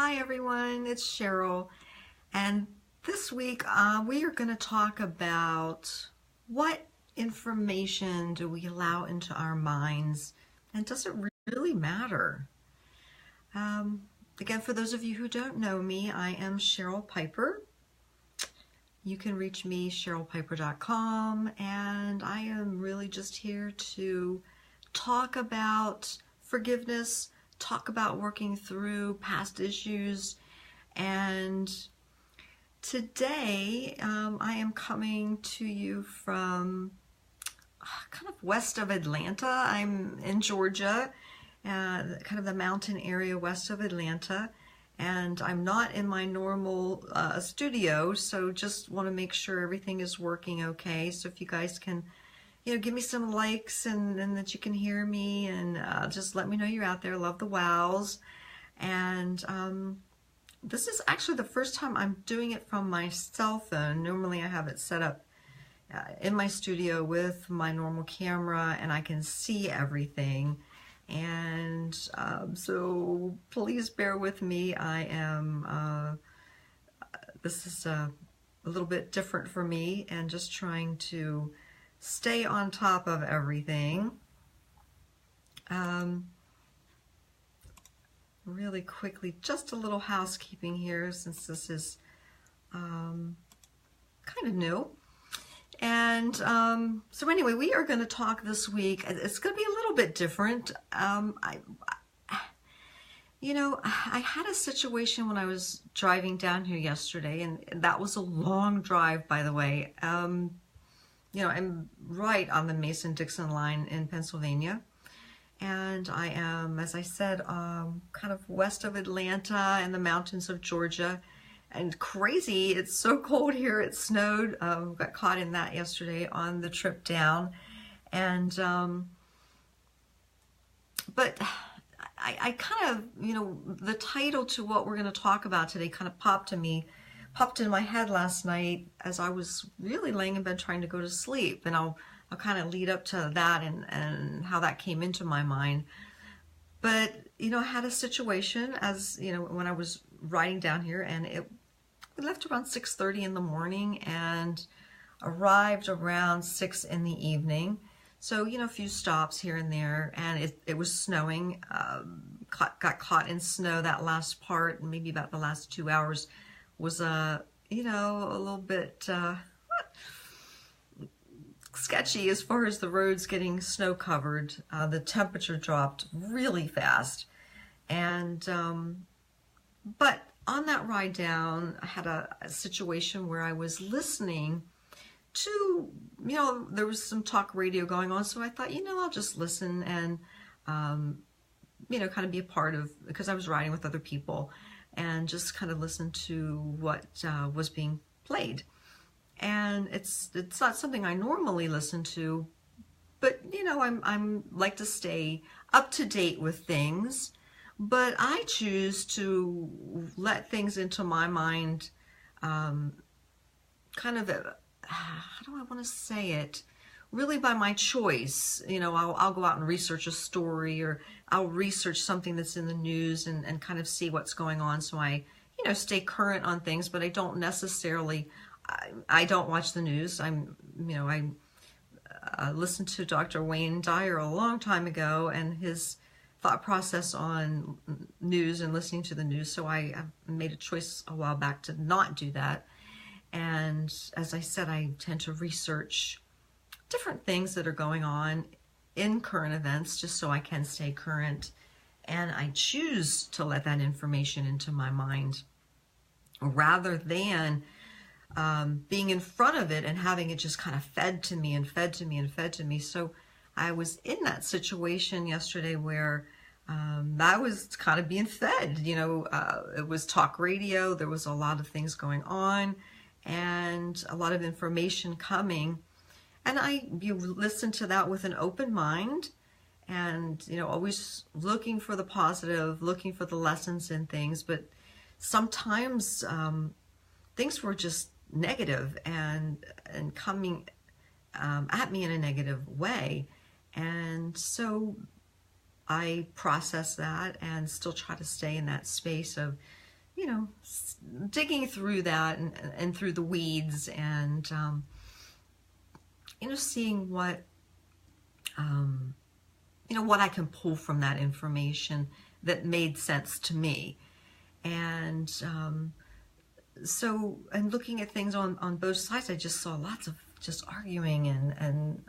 Hi everyone, it's Cheryl, and this week we are going to talk about what information do we allow into our minds, and does it really matter? Again, for those of you who don't know me, I am Cheryl Piper. You can reach me cherylpiper.com, and I am really just here to talk about forgiveness, talk about working through past issues. And today I am coming to you from kind of west of Atlanta. I'm in Georgia, kind of the mountain area west of Atlanta, and I'm not in my normal studio, so just want to make sure everything is working okay. So if you guys can give me some likes and that you can hear me, and just let me know you're out there. Love the wows. And this is actually the first time I'm doing it from my cell phone. Normally I have it set up in my studio with my normal camera, and I can see everything. And so please bear with me. I am, this is a little bit different for me, and just trying to stay on top of everything. Really quickly, just a little housekeeping here, since this is kind of new. And so anyway, we are going to talk this week. It's going to be a little bit different. I had a situation when I was driving down here yesterday, and that was a long drive, by the way. I'm right on the Mason-Dixon line in Pennsylvania, and I am, as I said, kind of west of Atlanta in the mountains of Georgia. And crazy, it's so cold here. It snowed. Got caught in that yesterday on the trip down, and but I kind of, the title to what we're going to talk about today kind of popped in my head last night as I was really laying in bed trying to go to sleep. And I'll kind of lead up to that and how that came into my mind. But, I had a situation, as, when I was riding down here, and we left around 6:30 in the morning and arrived around 6 in the evening. So, a few stops here and there, and it was snowing. Got caught in snow that last part, maybe about the last 2 hours was a little bit sketchy as far as the roads getting snow covered. The temperature dropped really fast, and but on that ride down, I had a situation where I was listening to, there was some talk radio going on, so I thought, I'll just listen and kind of be a part of, because I was riding with other people, and just kind of listen to what was being played. And it's not something I normally listen to, but I'm like to stay up to date with things, but I choose to let things into my mind, kind of, how do I want to say it? Really by my choice. I'll go out and research a story, or I'll research something that's in the news and kind of see what's going on, so I, stay current on things. But I don't necessarily, I don't watch the news. I listened to Dr. Wayne Dyer a long time ago, and his thought process on news and listening to the news. So I made a choice a while back to not do that. And as I said, I tend to research different things that are going on in current events, just so I can stay current. And I choose to let that information into my mind, rather than being in front of it and having it just kind of fed to me and fed to me and fed to me. So I was in that situation yesterday where I was kind of being fed. It was talk radio. There was a lot of things going on, and a lot of information coming. And you listen to that with an open mind, and, always looking for the positive, looking for the lessons in things. But sometimes things were just negative and coming at me in a negative way. And so I process that and still try to stay in that space of digging through that and through the weeds, and seeing what what I can pull from that information that made sense to me. And and looking at things on both sides, I just saw lots of just arguing and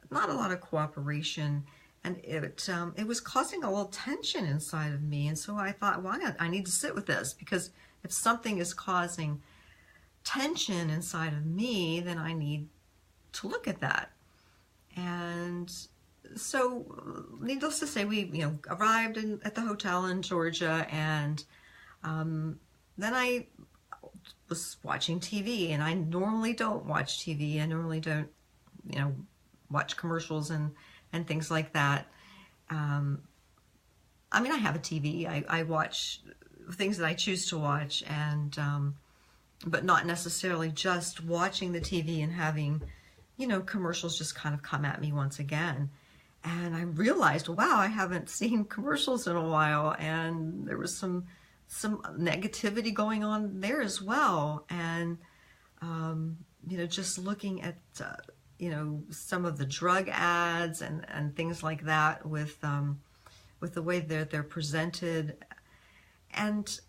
not a lot of cooperation, and it was causing a little tension inside of me. And so I thought, well, I need to sit with this, because if something is causing tension inside of me, then I need to look at that. And so, needless to say, we arrived at the hotel in Georgia, and then I was watching TV, and I normally don't watch TV. I normally don't, watch commercials and things like that. I mean, I have a TV. I watch things that I choose to watch, and but not necessarily just watching the TV and having, commercials just kind of come at me once again. And I realized, wow, I haven't seen commercials in a while, and there was some negativity going on there as well. And just looking at some of the drug ads and things like that with the way they're presented. And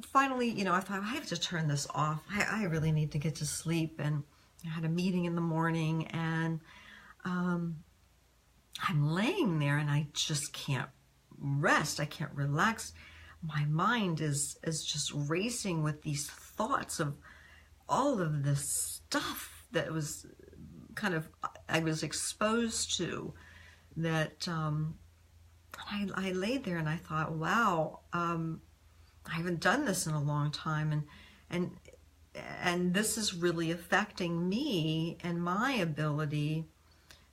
finally, I thought, I have to turn this off. I really need to get to sleep. And I had a meeting in the morning, and I'm laying there, and I just can't rest. I can't relax. My mind is just racing with these thoughts of all of this stuff that was I was exposed to, that I laid there and I thought, wow, I haven't done this in a long time, and this is really affecting me and my ability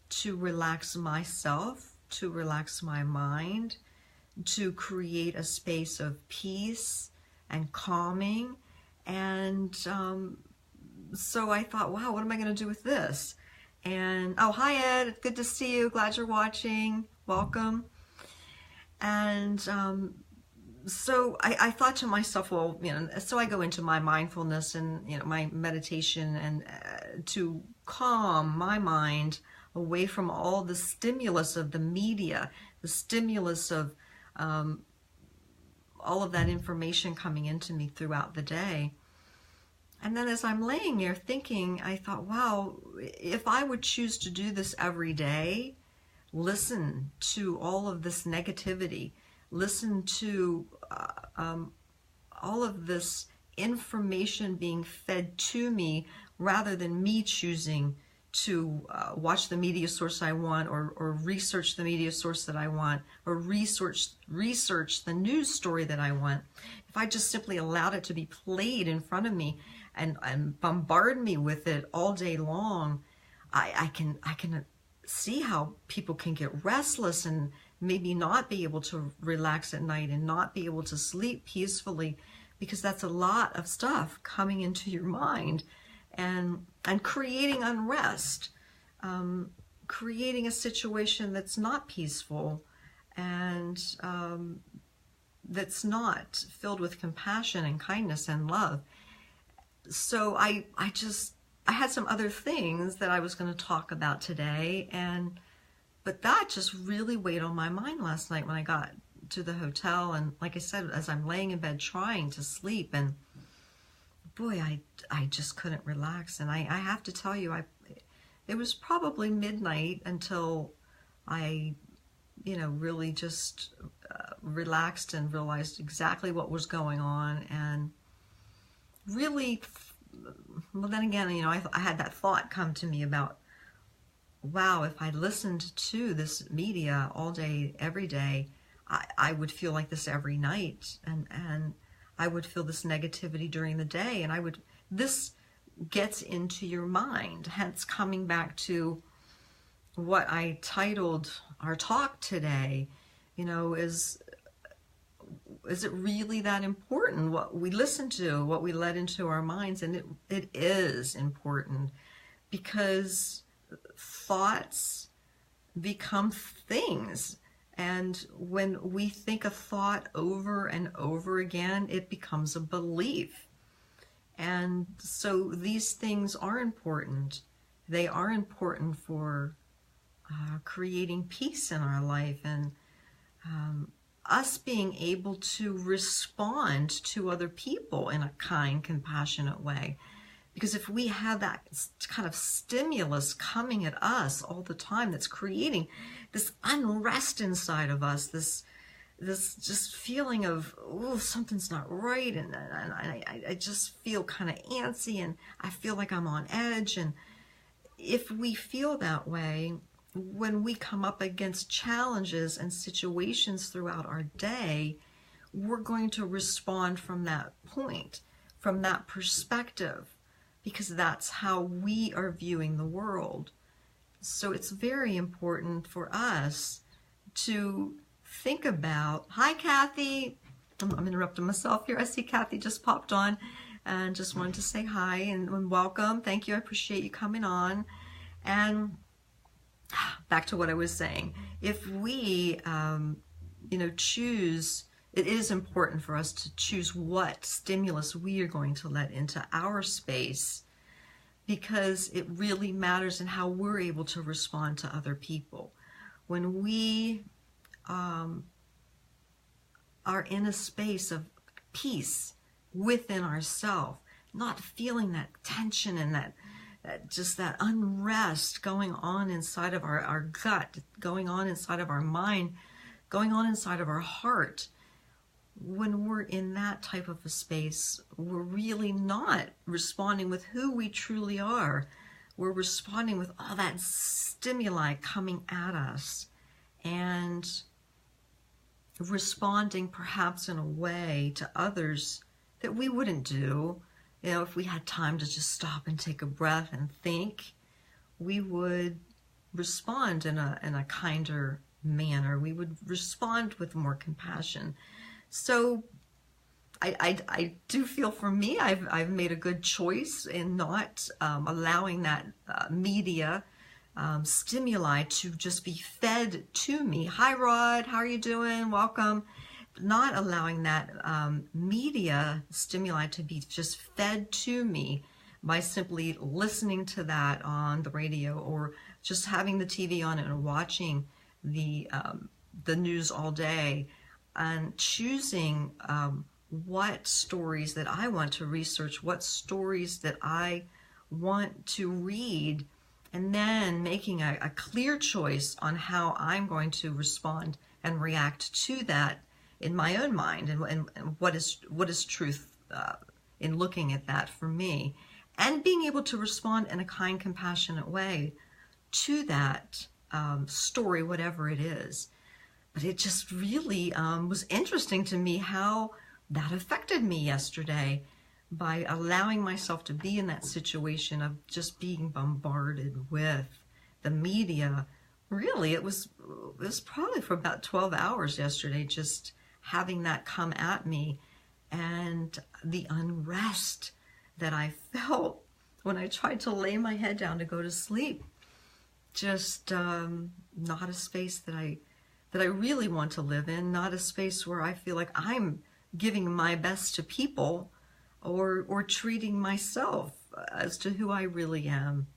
to relax myself, to relax my mind, to create a space of peace and calming. And so I thought, wow, what am I going to do with this? And, oh, hi, Ed. It's good to see you. Glad you're watching. Welcome. And so I thought to myself, well, so I go into my mindfulness and, my meditation, and to calm my mind away from all the stimulus of the media, the stimulus of all of that information coming into me throughout the day. And then as I'm laying there thinking, I thought, wow, if I would choose to do this every day, listen to all of this negativity, listen to all of this information being fed to me, rather than me choosing to watch the media source I want, or research the media source that I want, or research the news story that I want. If I just simply allowed it to be played in front of me and bombard me with it all day long, I can see how people can get restless and maybe not be able to relax at night and not be able to sleep peacefully, because that's a lot of stuff coming into your mind and creating unrest, creating a situation that's not peaceful, and that's not filled with compassion and kindness and love. So I had some other things that I was going to talk about today, but that just really weighed on my mind last night when I got to the hotel. And like I said, as I'm laying in bed trying to sleep, and boy, I just couldn't relax. And I have to tell you, it was probably midnight until I, really just relaxed and realized exactly what was going on. And really, well, then again, I had that thought come to me about, wow, if I listened to this media all day, every day, I would feel like this every night, and I would feel this negativity during the day, and this gets into your mind. Hence, coming back to what I titled our talk today, is it really that important, what we listen to, what we let into our minds? And it is important, because thoughts become things, And when we think a thought over and over again, it becomes a belief. And so these things are important. They are important for creating peace in our life, and us being able to respond to other people in a kind, compassionate way. Because if we have that kind of stimulus coming at us all the time, that's creating this unrest inside of us, this just feeling of, oh, something's not right, and I just feel kind of antsy, and I feel like I'm on edge. And if we feel that way, when we come up against challenges and situations throughout our day, we're going to respond from that point, from that perspective, because that's how we are viewing the world. So it's very important for us to think about, hi Kathy, I'm interrupting myself here. I see Kathy just popped on and just wanted to say hi and welcome. Thank you. I appreciate you coming on. And back to what I was saying. If we, choose, it is important for us to choose what stimulus we are going to let into our space, because it really matters in how we're able to respond to other people. When we are in a space of peace within ourselves, not feeling that tension and that unrest going on inside of our gut, going on inside of our mind, going on inside of our heart. When we're in that type of a space, we're really not responding with who we truly are. We're responding with all that stimuli coming at us, and responding perhaps in a way to others that we wouldn't do. If we had time to just stop and take a breath and think, we would respond in a kinder manner. We would respond with more compassion. So I do feel, for me, I've made a good choice in not allowing that media stimuli to just be fed to me. Hi Rod, how are you doing? Welcome. Not allowing that media stimuli to be just fed to me by simply listening to that on the radio, or just having the TV on and watching the news all day, and choosing what stories that I want to research, what stories that I want to read, and then making a clear choice on how I'm going to respond and react to that in my own mind, and what is truth in looking at that for me, and being able to respond in a kind, compassionate way to that story, whatever it is. But it just really was interesting to me how that affected me yesterday, by allowing myself to be in that situation of just being bombarded with the media. Really, it was probably for about 12 hours yesterday, just having that come at me, and the unrest that I felt when I tried to lay my head down to go to sleep. Just not a space that I really want to live in, not a space where I feel like I'm giving my best to people, or treating myself as to who I really am,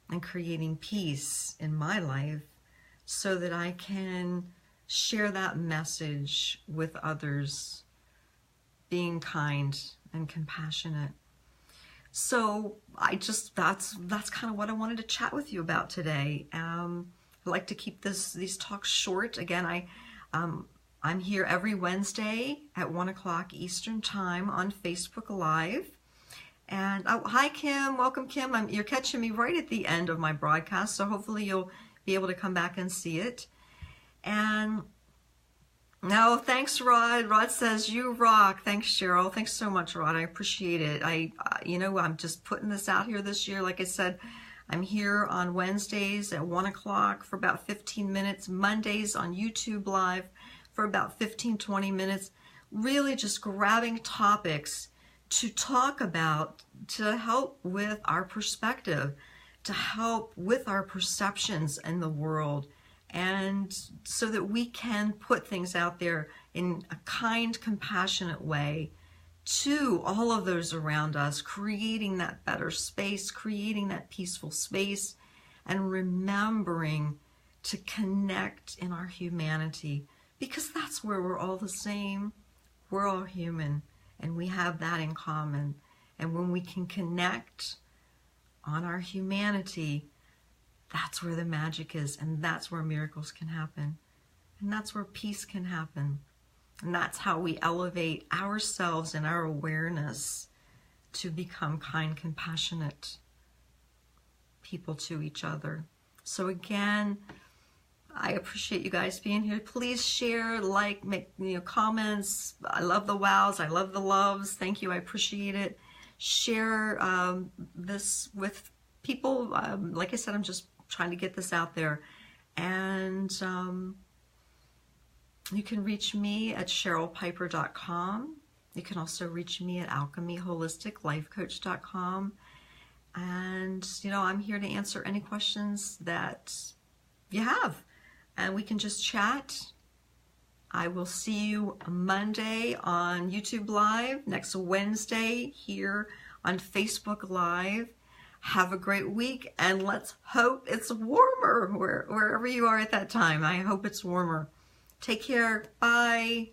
and creating peace in my life so that I can share that message with others, being kind and compassionate. So that's kind of what I wanted to chat with you about today. I like to keep these talks short. Again, I'm here every Wednesday at 1 o'clock Eastern Time on Facebook Live. And hi Kim, welcome Kim. You're catching me right at the end of my broadcast, so hopefully you'll be able to come back and see it. And no, thanks Rod. Rod says you rock. Thanks Cheryl. Thanks so much Rod. I appreciate it. I'm just putting this out here this year. Like I said, I'm here on Wednesdays at 1 o'clock for about 15 minutes. Mondays on YouTube Live for about 15-20 minutes. Really just grabbing topics to talk about, to help with our perspective, to help with our perceptions in the world, and so that we can put things out there in a kind, compassionate way to all of those around us, creating that better space, creating that peaceful space, and remembering to connect in our humanity, because that's where we're all the same. We're all human, and we have that in common. And when we can connect on our humanity, that's where the magic is, and that's where miracles can happen, and that's where peace can happen. And that's how we elevate ourselves and our awareness to become kind, compassionate people to each other. So again, I appreciate you guys being here. Please share, like, make comments. I love the wows. I love the loves. Thank you. I appreciate it. Share this with people. Like I said, I'm just trying to get this out there. And you can reach me at CherylPiper.com. You can also reach me at AlchemyHolisticLifeCoach.com. And, I'm here to answer any questions that you have. And we can just chat. I will see you Monday on YouTube Live, next Wednesday here on Facebook Live. Have a great week, and let's hope it's warmer wherever you are at that time. I hope it's warmer. Take care. Bye.